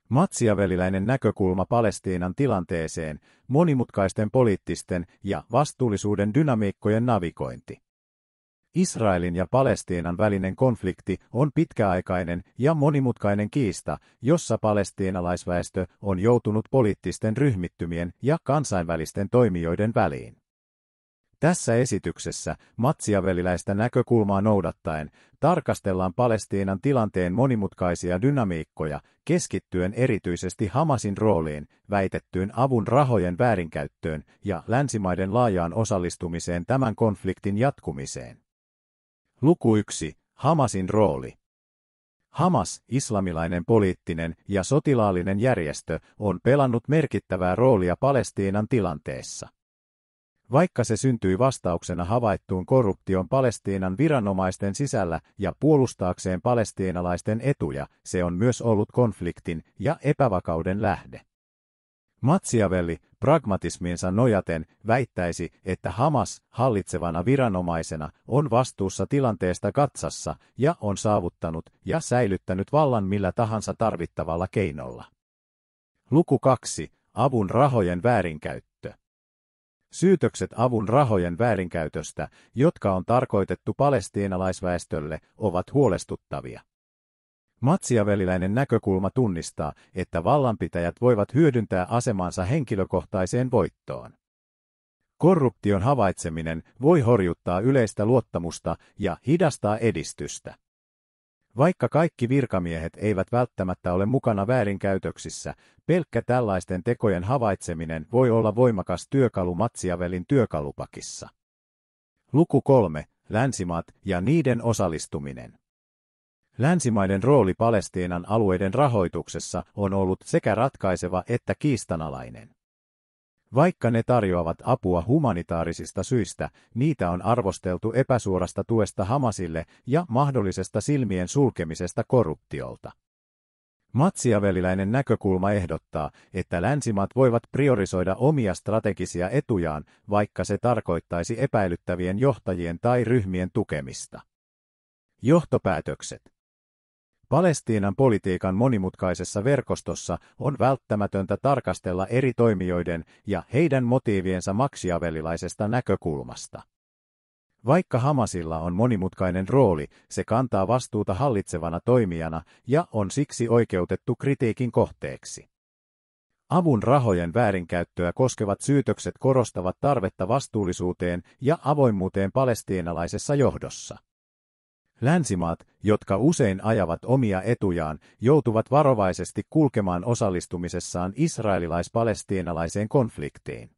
Machiavelliläinen näkökulma Palestiinan tilanteeseen, monimutkaisten poliittisten ja vastuullisuuden dynamiikkojen navigointi. Israelin ja Palestiinan välinen konflikti on pitkäaikainen ja monimutkainen kiista, jossa palestiinalaisväestö on joutunut poliittisten ryhmittymien ja kansainvälisten toimijoiden väliin. Tässä esityksessä machiavelliläistä näkökulmaa noudattaen tarkastellaan Palestiinan tilanteen monimutkaisia dynamiikkoja keskittyen erityisesti Hamasin rooliin, väitettyyn avun rahojen väärinkäyttöön ja länsimaiden laajaan osallistumiseen tämän konfliktin jatkumiseen. Luku 1. Hamasin rooli. Hamas, islamilainen poliittinen ja sotilaallinen järjestö, on pelannut merkittävää roolia Palestiinan tilanteessa. Vaikka se syntyi vastauksena havaittuun korruptioon Palestiinan viranomaisten sisällä ja puolustaakseen palestiinalaisten etuja, se on myös ollut konfliktin ja epävakauden lähde. Machiavelli, pragmatismiinsa nojaten, väittäisi, että Hamas, hallitsevana viranomaisena, on vastuussa tilanteesta Gazassa ja on saavuttanut ja säilyttänyt vallan millä tahansa tarvittavalla keinolla. Luku 2. Avun rahojen väärinkäyttö. Syytökset avun rahojen väärinkäytöstä, jotka on tarkoitettu palestiinalaisväestölle, ovat huolestuttavia. Machiavelliläinen näkökulma tunnistaa, että vallanpitäjät voivat hyödyntää asemansa henkilökohtaiseen voittoon. Korruption havaitseminen voi horjuttaa yleistä luottamusta ja hidastaa edistystä. Vaikka kaikki virkamiehet eivät välttämättä ole mukana väärinkäytöksissä, pelkkä tällaisten tekojen havaitseminen voi olla voimakas työkalu Machiavellin työkalupakissa. Luku 3. Länsimaat ja niiden osallistuminen. Länsimaiden rooli Palestiinan alueiden rahoituksessa on ollut sekä ratkaiseva että kiistanalainen. Vaikka ne tarjoavat apua humanitaarisista syistä, niitä on arvosteltu epäsuorasta tuesta Hamasille ja mahdollisesta silmien sulkemisesta korruptiolta. Machiavelliläinen näkökulma ehdottaa, että länsimaat voivat priorisoida omia strategisia etujaan, vaikka se tarkoittaisi epäilyttävien johtajien tai ryhmien tukemista. Johtopäätökset. Palestiinan politiikan monimutkaisessa verkostossa on välttämätöntä tarkastella eri toimijoiden ja heidän motiiviensa machiavellilaisesta näkökulmasta. Vaikka Hamasilla on monimutkainen rooli, se kantaa vastuuta hallitsevana toimijana ja on siksi oikeutettu kritiikin kohteeksi. Avun rahojen väärinkäyttöä koskevat syytökset korostavat tarvetta vastuullisuuteen ja avoimuuteen palestiinalaisessa johdossa. Länsimaat, jotka usein ajavat omia etujaan, joutuvat varovaisesti kulkemaan osallistumisessaan israelilais-palestiinalaiseen konfliktiin.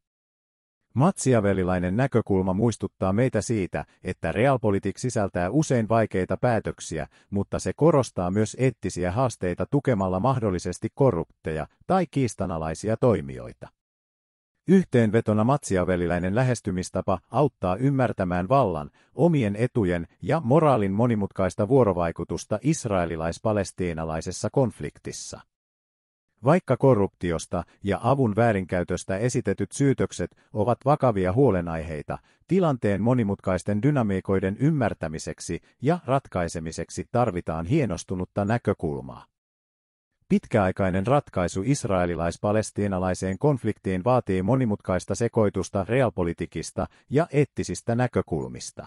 Machiavellilainen näkökulma muistuttaa meitä siitä, että realpolitik sisältää usein vaikeita päätöksiä, mutta se korostaa myös eettisiä haasteita tukemalla mahdollisesti korrupteja tai kiistanalaisia toimijoita. Yhteenvetona machiavelliläinen lähestymistapa auttaa ymmärtämään vallan, omien etujen ja moraalin monimutkaista vuorovaikutusta israelilais-palestiinalaisessa konfliktissa. Vaikka korruptiosta ja avun väärinkäytöstä esitetyt syytökset ovat vakavia huolenaiheita, tilanteen monimutkaisten dynamiikoiden ymmärtämiseksi ja ratkaisemiseksi tarvitaan hienostunutta näkökulmaa. Pitkäaikainen ratkaisu israelilais-palestiinalaiseen konfliktiin vaatii monimutkaista sekoitusta realpolitikista ja eettisistä näkökulmista.